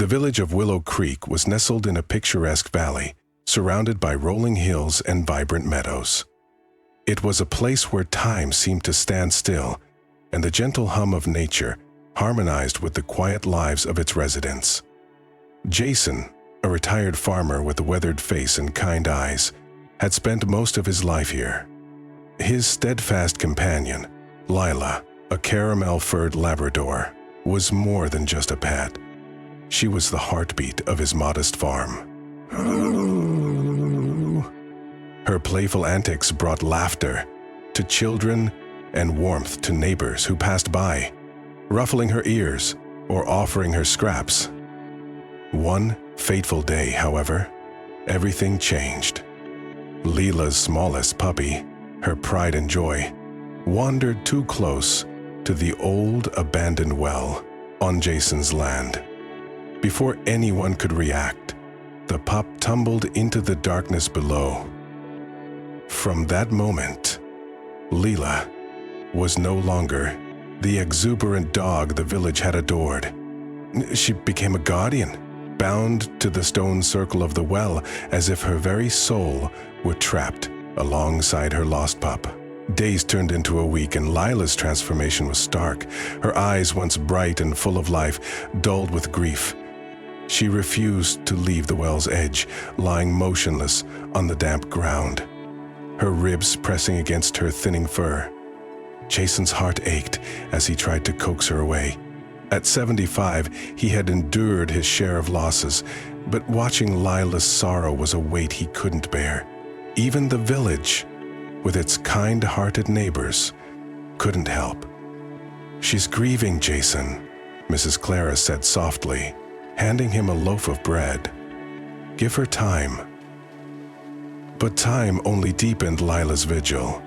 The village of Willow Creek was nestled in a picturesque valley, surrounded by rolling hills and vibrant meadows. It was a place where time seemed to stand still, and the gentle hum of nature harmonized with the quiet lives of its residents. Jason, a retired farmer with a weathered face and kind eyes, had spent most of his life here. His steadfast companion, Lila, a caramel-furred Labrador, was more than just a pet. She was the heartbeat of his modest farm. Her playful antics brought laughter to children and warmth to neighbors who passed by, ruffling her ears or offering her scraps. One fateful day, however, everything changed. Lila's smallest puppy, her pride and joy, wandered too close to the old abandoned well on Jason's land. Before anyone could react, the pup tumbled into the darkness below. From that moment, Lila was no longer the exuberant dog the village had adored. She became a guardian, bound to the stone circle of the well as if her very soul were trapped alongside her lost pup. Days turned into a week, and Lila's transformation was stark. Her eyes, once bright and full of life, dulled with grief. She refused to leave the well's edge, lying motionless on the damp ground, her ribs pressing against her thinning fur. Jason's heart ached as he tried to coax her away. At 75, he had endured his share of losses, but watching Lila's sorrow was a weight he couldn't bear. Even the village, with its kind-hearted neighbors, couldn't help. "She's grieving, Jason," Mrs. Clara said softly, handing him a loaf of bread. "Give her time." But time only deepened Lila's vigil.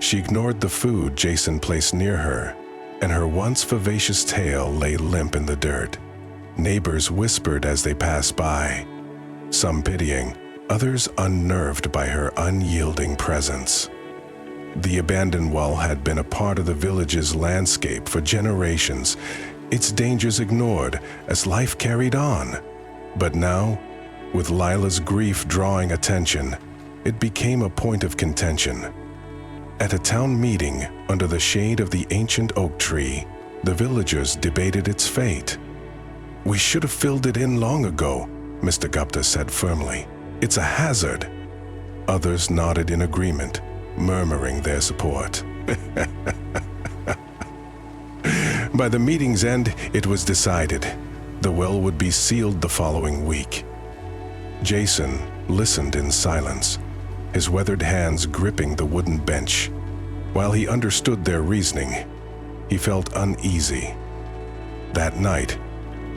She ignored the food Jason placed near her, and her once vivacious tail lay limp in the dirt. Neighbors whispered as they passed by, some pitying, others unnerved by her unyielding presence. The abandoned well had been a part of the village's landscape for generations, its dangers ignored as life carried on. But now, with Lila's grief drawing attention, it became a point of contention. At a town meeting under the shade of the ancient oak tree, the villagers debated its fate. "We should have filled it in long ago," Mr. Gupta said firmly. "It's a hazard." Others nodded in agreement, murmuring their support. By the meeting's end, it was decided the well would be sealed the following week. Jason listened in silence, his weathered hands gripping the wooden bench. While he understood their reasoning, he felt uneasy. That night,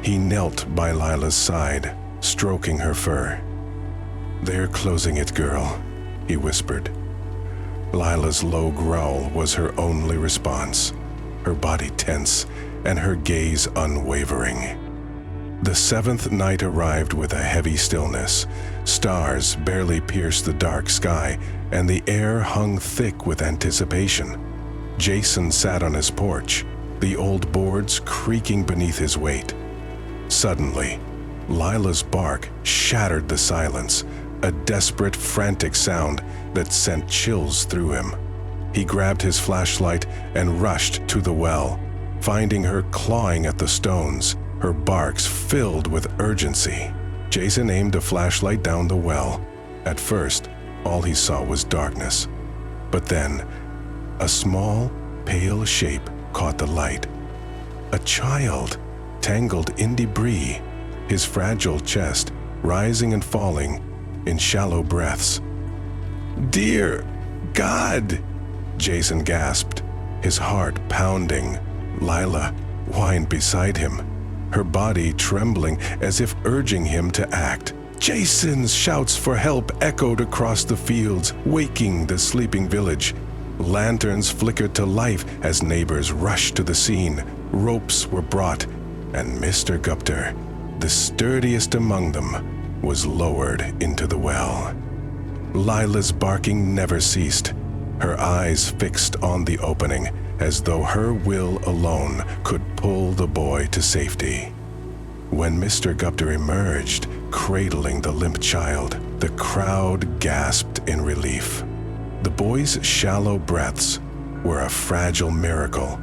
he knelt by Lila's side, stroking her fur. "They're closing it, girl," he whispered. Lila's low growl was her only response, her body tense and her gaze unwavering. The seventh night arrived with a heavy stillness. Stars barely pierced the dark sky, and the air hung thick with anticipation. Jason sat on his porch, the old boards creaking beneath his weight. Suddenly, Lila's bark shattered the silence, a desperate, frantic sound that sent chills through him. He grabbed his flashlight and rushed to the well, finding her clawing at the stones, her barks filled with urgency. Jason aimed a flashlight down the well. At first, all he saw was darkness. But then, a small, pale shape caught the light. A child, tangled in debris, his fragile chest rising and falling in shallow breaths. "Dear God!" Jason gasped, his heart pounding. Lila whined beside him, her body trembling as if urging him to act. Jason's shouts for help echoed across the fields, waking the sleeping village. Lanterns flickered to life as neighbors rushed to the scene. Ropes were brought, and Mr. Gupta, the sturdiest among them, was lowered into the well. Lila's barking never ceased, her eyes fixed on the opening, as though her will alone could pull the boy to safety. When Mr. Gupta emerged, cradling the limp child, the crowd gasped in relief. The boy's shallow breaths were a fragile miracle